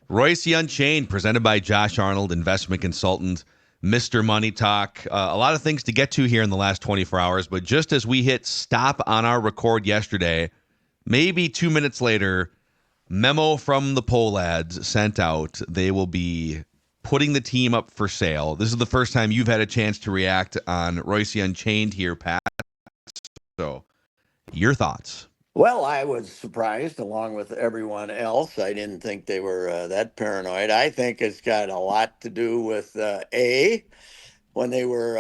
Reusse Unchained, presented by Josh Arnold, investment consultant, Mr. Money Talk. A lot of things to get to here in the last 24 hours, but just as we hit stop on our record yesterday, maybe 2 minutes later, memo from the Pohlads sent out. They will be putting the team up for sale. This is the first time you've had a chance to react on Reusse Unchained here, Pat. So, your thoughts? Well, I was surprised along with everyone else. I didn't think they were that paranoid. I think it's got a lot to do with when they were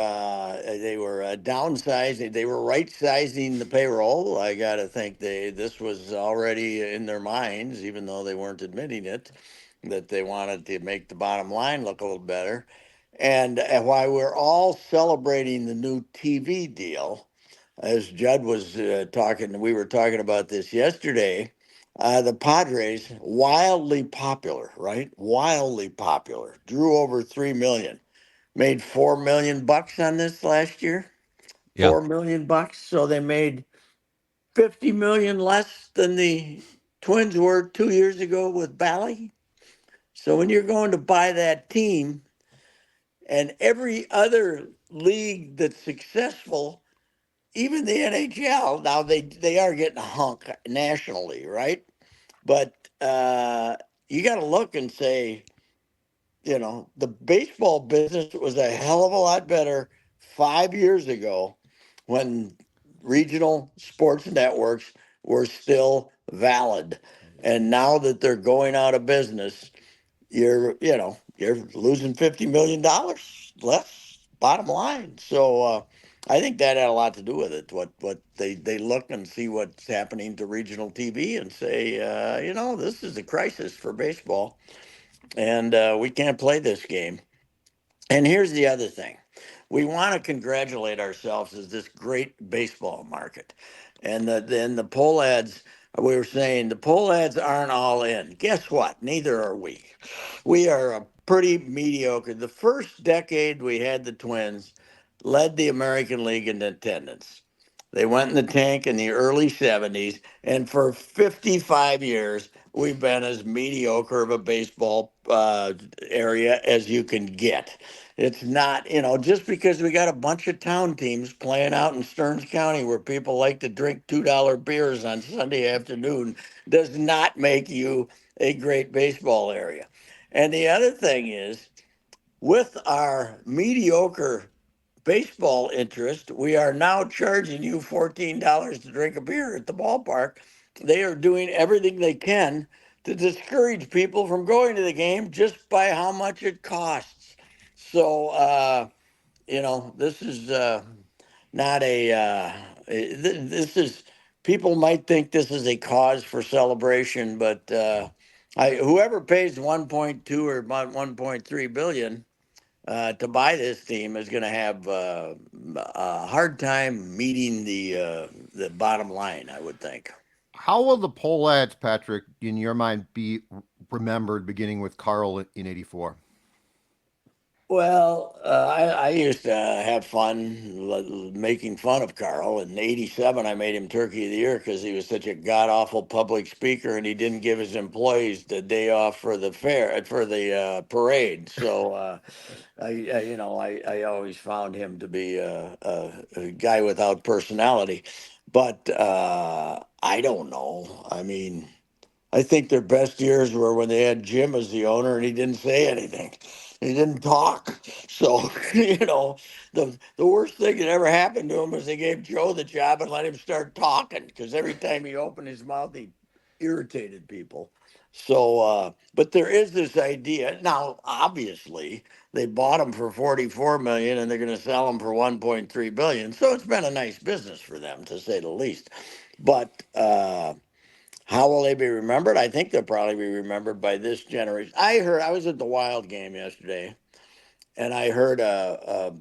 downsizing, they were right sizing the payroll. I got to think this was already in their minds, even though they weren't admitting it, that they wanted to make the bottom line look a little better. And while we're all celebrating the new TV deal, as Judd was talking, we were talking about this yesterday. The Padres, wildly popular, right? Wildly popular, drew over 3 million, made 4 million bucks on this last year. Yeah. 4 million bucks, so they made 50 million less than the Twins were 2 years ago with Bally. So when you're going to buy that team, and every other league that's successful, even the NHL, now they are getting a hunk nationally, right? But you got to look and say, the baseball business was a hell of a lot better 5 years ago when regional sports networks were still valid. And now that they're going out of business, you're losing $50 million less bottom line. So I think that had a lot to do with it. What they look and see what's happening to regional TV and say, this is a crisis for baseball, and we can't play this game. And here's the other thing. We want to congratulate ourselves as this great baseball market. And then the poll ads, we were saying the poll ads aren't all in. Guess what? Neither are we. We are a pretty mediocre. The first decade we had the Twins led the American League in attendance. They went in the tank in the early 70s, and for 55 years, we've been as mediocre of a baseball area as you can get. It's not, just because we got a bunch of town teams playing out in Stearns County where people like to drink $2 beers on Sunday afternoon does not make you a great baseball area. And the other thing is, with our mediocre baseball interest, we are now charging you $14 to drink a beer at the ballpark. They are doing everything they can to discourage people from going to the game just by how much it costs. So, this is not this is, people might think this is a cause for celebration, but whoever pays 1.2 or 1.3 billion to buy this team is going to have a hard time meeting the bottom line, I would think. How will the poll ads, Patrick, in your mind, be remembered beginning with Carl in '84? Well, I used to have fun making fun of Carl. In '87, I made him Turkey of the Year because he was such a god awful public speaker, and he didn't give his employees the day off for the fair for the parade. So I always found him to be a guy without personality. But I don't know. I mean, I think their best years were when they had Jim as the owner and he didn't say anything. He didn't talk. So, the worst thing that ever happened to him was they gave Joe the job and let him start talking because every time he opened his mouth, he irritated people. So, but there is this idea. Now, obviously, they bought him for 44 million and they're going to sell him for 1.3 billion. So it's been a nice business for them, to say the least. But, how will they be remembered? I think they'll probably be remembered by this generation. I was at the Wild game yesterday, and I heard a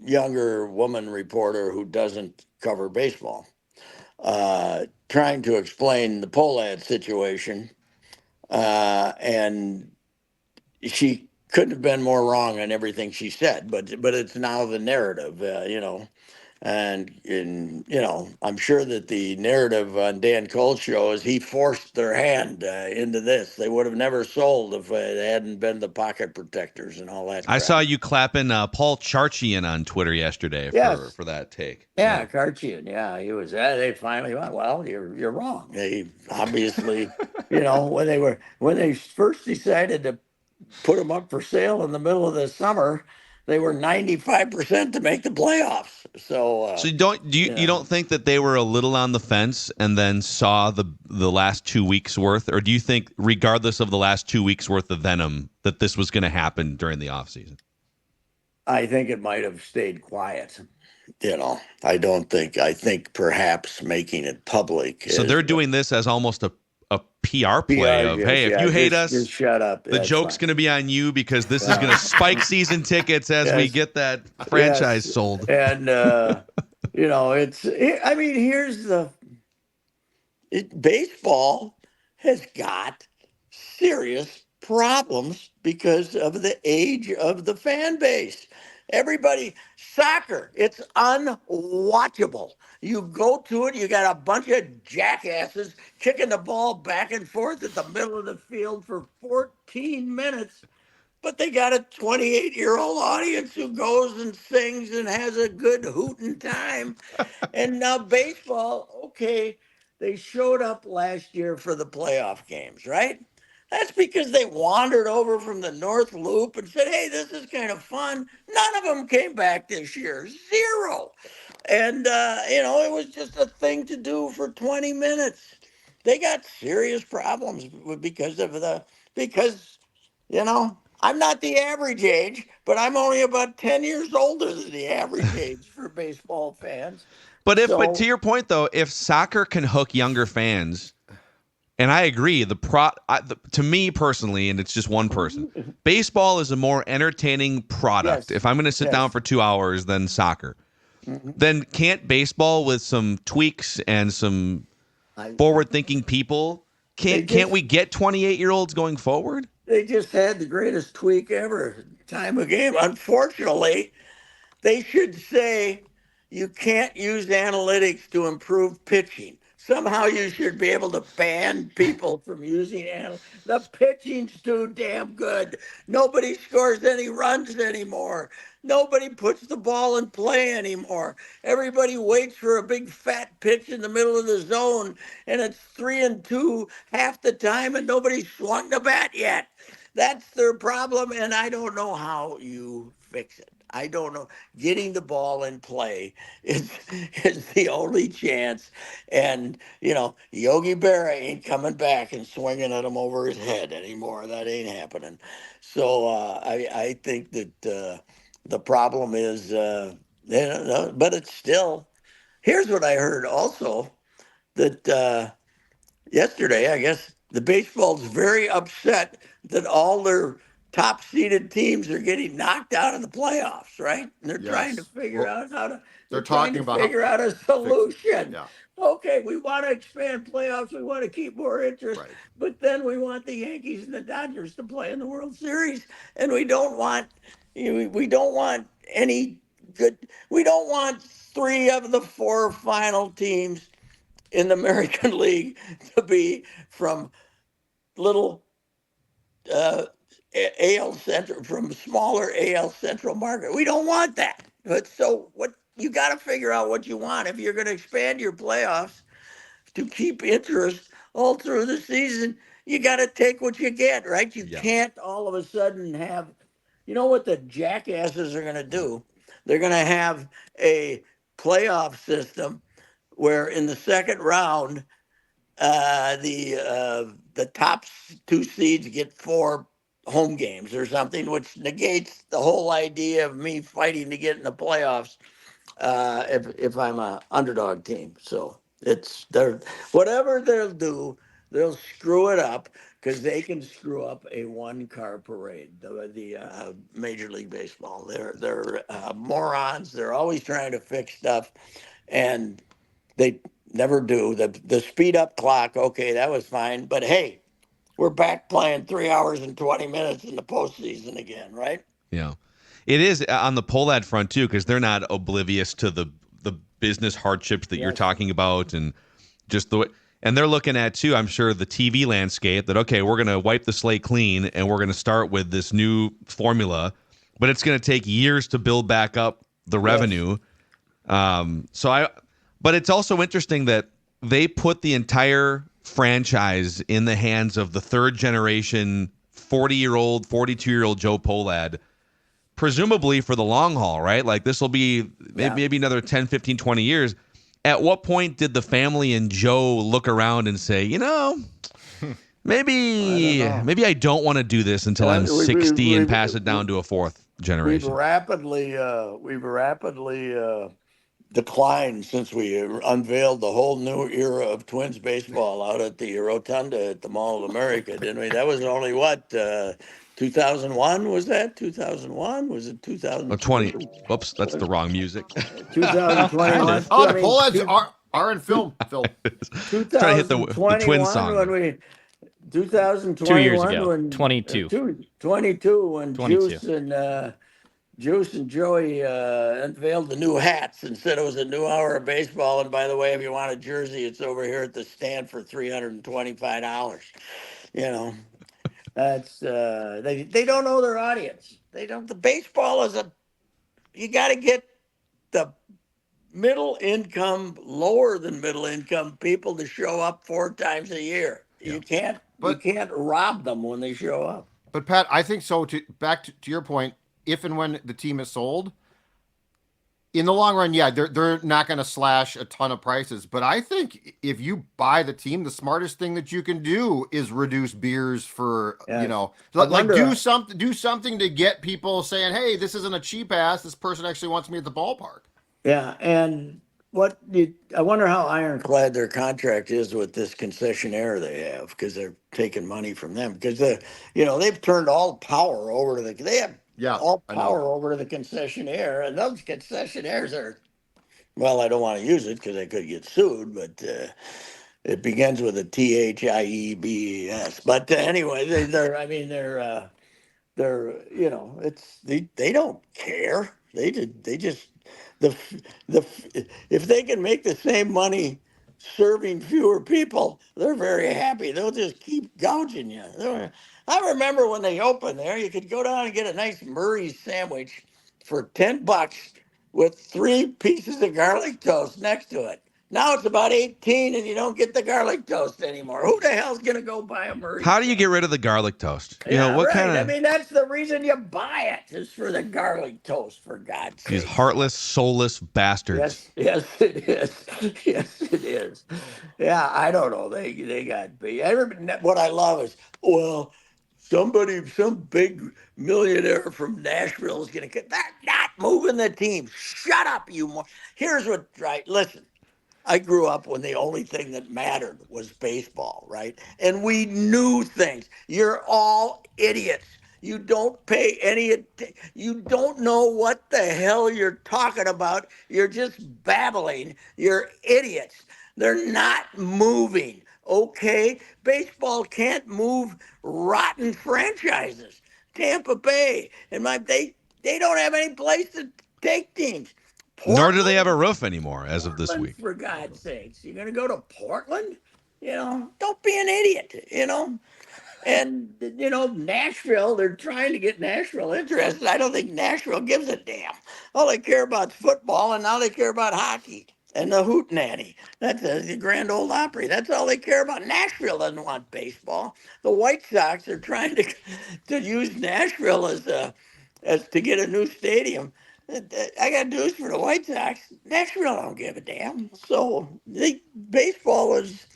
younger woman reporter who doesn't cover baseball trying to explain the Pohlad situation, and she couldn't have been more wrong on everything she said. But it's now the narrative, And I'm sure that the narrative on Dan Cole's show is he forced their hand into this. They would have never sold if it hadn't been the pocket protectors and all that I crap. saw you clapping Paul Charchian on Twitter yesterday Yes. for that take. Yeah, Karchian. Yeah, he was. They finally went. Well, you're wrong. They obviously, when they first decided to put them up for sale in the middle of the summer, they were 95% to make the playoffs. So, So you don't think that they were a little on the fence and then saw the last 2 weeks worth, or do you think regardless of the last 2 weeks worth of venom that this was going to happen during the offseason? I think it might have stayed quiet. I think perhaps making it public So is they're doing this as almost a PR play PR. of, Just hey, if you hate just us, shut up. the That's joke's fine. going to be on you because this is going to spike season tickets as we Yes. get that franchise Yes, sold. and I mean, baseball has got serious problems because of the age of the fan base. Soccer, it's unwatchable. You go to it, you got a bunch of jackasses kicking the ball back and forth at the middle of the field for 14 minutes. But they got a 28-year-old audience who goes and sings and has a good hooting time. And now baseball, okay, they showed up last year for the playoff games, right? That's because they wandered over from the North Loop and said, hey, this is kind of fun. None of them came back this year. Zero. And, it was just a thing to do for 20 minutes. They got serious problems because I'm not the average age, but I'm only about 10 years older than the average age for baseball fans. But to So, your point though, if soccer can hook younger fans, and I agree, to me personally, and it's just one person, baseball is a more entertaining product. yes, If I'm going to sit down yes. for 2 hours than soccer, Mhm. then can't baseball with some tweaks and some I, forward-thinking people, they can't just we get 28-year-olds going forward? they just had the greatest tweak ever. Time of game. Unfortunately, they should say you can't use analytics to improve pitching. Somehow you should be able to ban people from using analytics. The pitching's too damn good. Nobody scores any runs anymore. Nobody puts the ball in play anymore. Everybody waits for a big fat pitch in the middle of the zone, and it's 3-2 half the time, and nobody swung the bat yet. That's their problem, and I don't know how you fix it. I don't know. Getting the ball in play is the only chance. And Yogi Berra ain't coming back and swinging at him over his head anymore. That ain't happening. So I think that the problem is, but it's still. Here's what I heard also that yesterday, I guess the baseball's very upset that all their top seeded teams are getting knocked out of the playoffs, right? And they're trying to Yes. figure Well, out they're they're trying talking to about how figure out a fix it. solution. Yeah. Okay, we want to expand playoffs, we want to keep more interest, Right. but then we want the Yankees and the Dodgers to play in the World Series, and we don't want any good. We don't want three of the four final teams in the American League to be from little uh, AL Central, from smaller AL Central market. We don't want that. But so what you got to figure out what you want if you're going to expand your playoffs to keep interest all through the season. You got to take what you get, right? You Yeah. can't all of a sudden have. You know what the jackasses are going to do? They're going to have a playoff system where in the second round the top two seeds get four home games or something, which negates the whole idea of me fighting to get in the playoffs if I'm a underdog team. So it's they're whatever they'll do, they'll screw it up because they can screw up a one-car parade. The Major League Baseball, they're morons. They're always trying to fix stuff, and they never do. The speed up clock, okay, that was fine. But hey, we're back playing 3 hours and 20 minutes in the postseason again, right? Yeah. It is on the Pohlad front too, because they're not oblivious to the business hardships that you're Yes. talking about, and just the way. And they're looking at too, I'm sure, the TV landscape that, okay, we're going to wipe the slate clean and we're going to start with this new formula, but it's going to take years to build back up the revenue. But it's also interesting that they put the entire franchise in the hands of the third generation 40-year-old, 42-year-old Joe Pohlad, presumably for the long haul, right? Like this will be maybe another 10, 15, 20 years. At what point did the family and Joe look around and say, maybe I don't want to do this until I'm 60 and pass it down to a fourth generation? We've rapidly declined since we unveiled the whole new era of Twins baseball out at the Rotunda at the Mall of America, didn't we? That was only 2001, was that? 2001? Was it 2000? 20. Whoops, that's the wrong music. 2021. Oh, the Pohlads are in film, Phil. Trying to hit the Twins song. When we 2021 2 years ago, when 22. 22 when 22. Juice and Joey unveiled the new hats and said it was a new hour of baseball. And by the way, if you want a jersey, it's over here at the stand for $325. That's they don't know their audience. They don't. The baseball is you got to get the middle income, lower than middle income people to show up 4 times a year. Yeah. You can't rob them when they show up. But Pat, I think so. Back to your point, if and when the team is sold, in the long run, they're not going to slash a ton of prices. But I think if you buy the team, the smartest thing that you can do is reduce beers for do something to get people saying, "Hey, this isn't a cheap ass. This person actually wants me at the ballpark." Yeah, and I wonder how ironclad their contract is with this concessionaire they have, because they're taking money from them, because they've turned all power over to over to the concessionaire, and those concessionaires are, well, I don't want to use it because I could get sued, but it begins with a THIEBS. But anyway, they don't care. They just if they can make the same money serving fewer people, they're very happy. They'll just keep gouging you. I remember when they opened there, you could go down and get a nice Murray's sandwich for $10 with 3 pieces of garlic toast next to it. Now it's about 18 and you don't get the garlic toast anymore. Who the hell's going to go buy a Murray's? How do you get rid of the garlic toast? What kind of... I mean, that's the reason you buy it, is for the garlic toast, for God's sake. These heartless, soulless bastards. Yes, it is. Yes, it is. Yeah, I don't know. They got big. What I love is, well, some big millionaire from Nashville is going to get that. Not moving the team. Shut up, you. Here's what, right? Listen. I grew up when the only thing that mattered was baseball, right? And we knew things. You're all idiots. You don't pay you don't know what the hell you're talking about. You're just babbling. You're idiots. They're not moving, okay? Baseball can't move rotten franchises. Tampa Bay, and they don't have any place to take teams. Portland? Nor do they have a roof anymore as of this week. For God's sakes, you're going to go to Portland? Don't be an idiot, And, Nashville, they're trying to get Nashville interested. I don't think Nashville gives a damn. All they care about is football, and now they care about hockey and the Hootenanny. That's the Grand Ole Opry. That's all they care about. Nashville doesn't want baseball. The White Sox are trying to use Nashville as to get a new stadium. I got news for the White Sox. Nashville don't give a damn. So baseball is,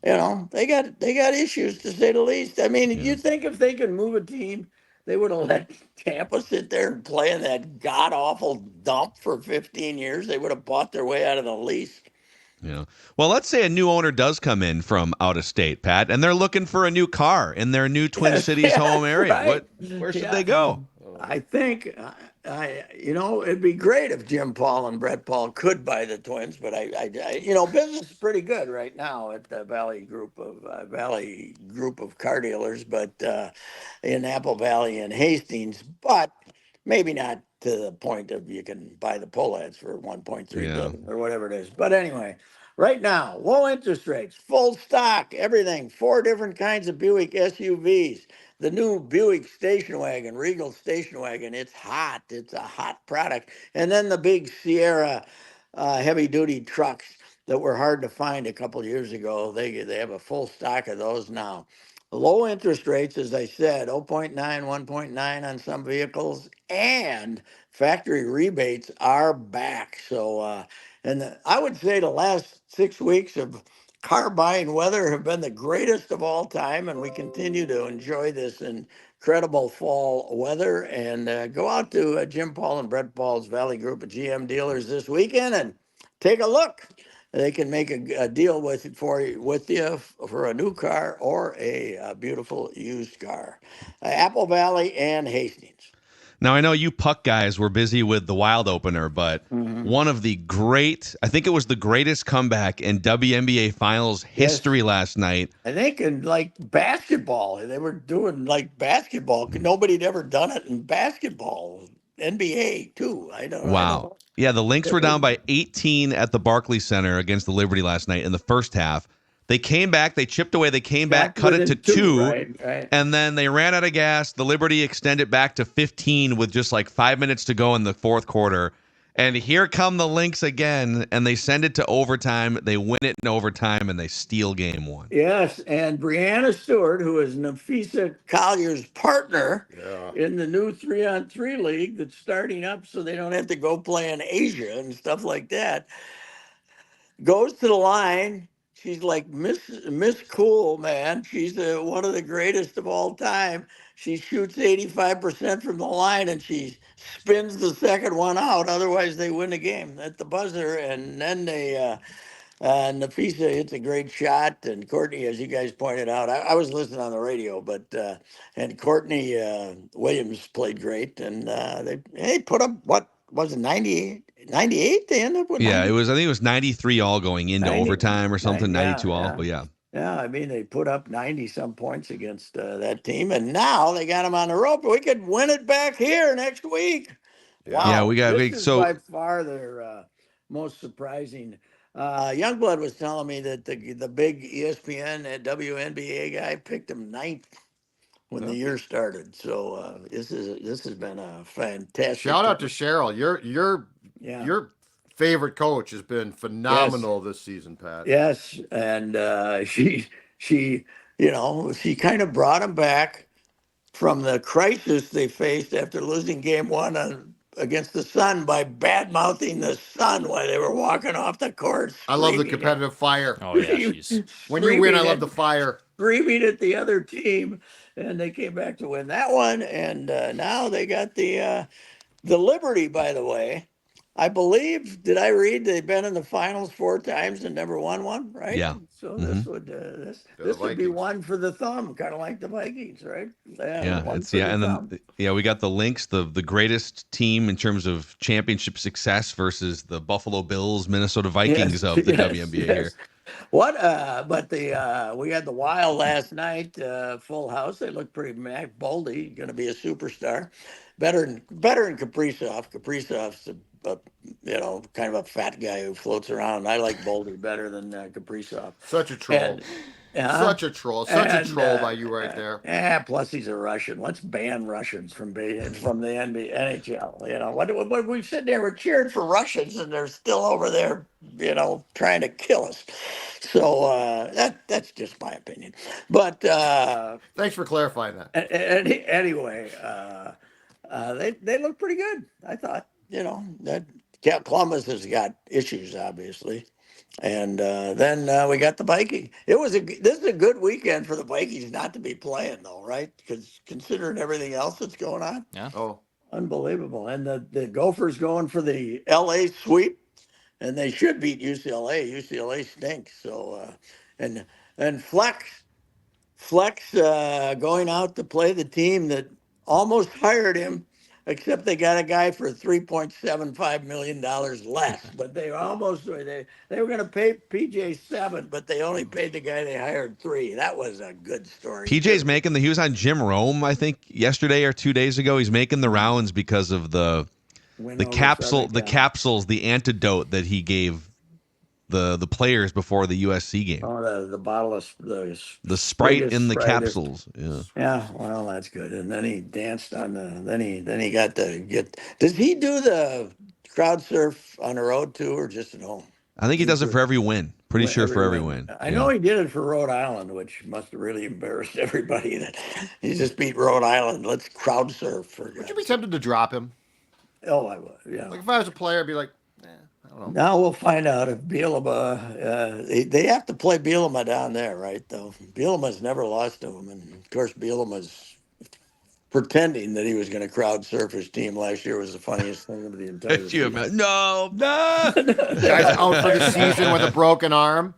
they got issues, to say the least. I mean, you think if they could move a team, they would have let Tampa sit there and play in that god awful dump for 15 years. They would have bought their way out of the lease. Yeah. Well, let's say a new owner does come in from out of state, Pat, and they're looking for a new car in their new Twin Cities home area. Right. Where should they go? I think, it'd be great if Jim Paul and Brett Paul could buy the Twins, but business is pretty good right now at the Valley Group of car dealers, but in Apple Valley and Hastings. But Maybe not to the point of you can buy the Pohlads for 1.3 Yeah. billion or whatever it is. But anyway, right now, low interest rates, full stock, everything, 4 different kinds of Buick SUVs. The new Buick station wagon, Regal station wagon, it's hot. It's a hot product. And then the big Sierra heavy duty trucks that were hard to find a couple years ago. They have a full stock of those now. Low interest rates, as I said, 0.9, 1.9 on some vehicles, and factory rebates are back. So, I would say the last 6 weeks of car buying weather have been the greatest of all time, and we continue to enjoy this incredible fall weather. And go out to Jim Paul and Brett Paul's Valley Group of GM dealers this weekend and take a look. They can make a deal with you for a new car or a beautiful used car. Apple Valley and Hastings. Now, I know you puck guys were busy with the Wild opener, but one of the I think it was the greatest comeback in WNBA Finals history last night. I think in like basketball, they were doing like basketball. Nobody had ever done it in basketball. NBA too. I don't Wow. know. Yeah, the Lynx were down by 18 at the Barclays Center against the Liberty last night in the first half. They came back, they chipped away, they came back, cut it to within 2, right. and then they ran out of gas. The Liberty extended back to 15 with just like 5 minutes to go in the fourth quarter. And here come the Lynx again, and they send it to overtime. They win it in overtime, and they steal game 1. Yes, and Brianna Stewart, who is Nafisa Collier's partner in the new 3-on-3 league that's starting up so they don't have to go play in Asia and stuff like that, goes to the line. She's like Miss Cool, man. She's one of the greatest of all time. She shoots 85% from the line, and she spins the second one out. Otherwise, they win the game at the buzzer, and then Nafisa hits a great shot, and Courtney, as you guys pointed out, I was listening on the radio, but and Courtney Williams played great, and they put up, what was it, 98? 98? They ended up with Yeah, 90. I think it was 93 all going into 90, overtime or something, 92 all. yeah. But yeah. Yeah, I mean, they put up 90 some points against that team, and now they got them on the rope. We could win it back here next week. Yeah, Wow. This is by far their most surprising. Youngblood was telling me that the big ESPN and WNBA guy picked him ninth when the year started. So this has been a fantastic. Shout out to Cheryl. Your favorite coach has been phenomenal this season, Pat. Yes, and she she kind of brought him back from the crisis they faced after losing game 1 against the Sun by bad mouthing the Sun while they were walking off the court. I love the competitive fire. Oh yeah, when you win, I love the fire. Screaming at the other team, and they came back to win that one. And now they got the Liberty, by the way. I believe, did I read they've been in the finals 4 times and never won one, right? Yeah. So this would be one for the thumb, kind of like the Vikings, right? We got the Lynx, the greatest team in terms of championship success versus the Buffalo Bills, Minnesota Vikings of the WNBA here. But we had the Wild last night, full house. They look pretty. Mac Boldy going to be a superstar, better than Kaprizov. Kaprizov's kind of a fat guy who floats around. I like Boldy better than Kaprizov. Such a troll. Such a troll by you right there. Plus he's a Russian. Let's ban Russians from the NBA, NHL. What we sit there, we're cheering for Russians, and they're still over there, trying to kill us. So that's just my opinion. But thanks for clarifying that. Anyway, they look pretty good. I thought, that Columbus has got issues, obviously. And then we got the Vikings. This is a good weekend for the Vikings not to be playing, though, right? Because considering everything else that's going on. Yeah. Oh, unbelievable. And the Gophers going for the LA sweep, and they should beat UCLA. UCLA stinks. So and Flex going out to play the team that almost hired him except they got a guy for $3.75 million less. But they almost they were going to pay PJ 7, but they only paid the guy they hired 3. That was a good story. PJ's making he was on Jim Rome, I think, yesterday or 2 days ago. He's making the rounds because of the capsules, the antidote that he gave the players before the USC game. Oh, the bottle of the Sprite in the capsules. Yeah. Yeah, well, that's good. And then he danced on the. Then he got to get. Does he do the crowd surf on the road too, or just at home? I think he does it for every win. Pretty sure for every win. I know he did it for Rhode Island, which must have really embarrassed everybody that he just beat Rhode Island. Let's crowd surf. Would you be tempted to drop him? Oh, I would. Yeah. Like if I was a player, I'd be like, I don't know. Now we'll find out if Bielema. They have to play Bielema down there, right? Though Bielema's never lost to him, and of course Bielema's pretending that he was going to crowd surf his team last year was the funniest thing of the entire season. No. Guy's out for the season with a broken arm.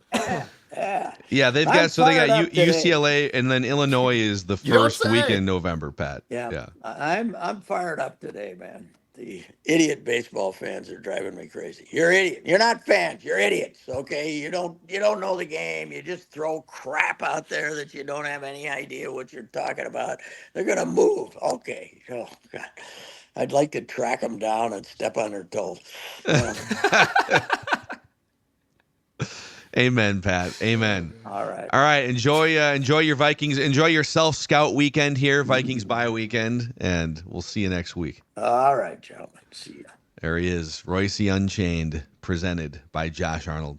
Yeah, they got UCLA and then Illinois is the first week in November, Pat. Yeah. I'm fired up today, man. The idiot baseball fans are driving me crazy. You're an idiot. You're not fans. You're idiots. Okay, you don't know the game. You just throw crap out there that you don't have any idea what you're talking about. They're gonna move. Okay. Oh God, I'd like to track them down and step on their toes. Amen, Pat. Amen. All right. Enjoy your Vikings. Enjoy your self-scout weekend here, Vikings bye weekend, and we'll see you next week. All right, gentlemen. See ya. There he is, Reusse Unchained, presented by Josh Arnold.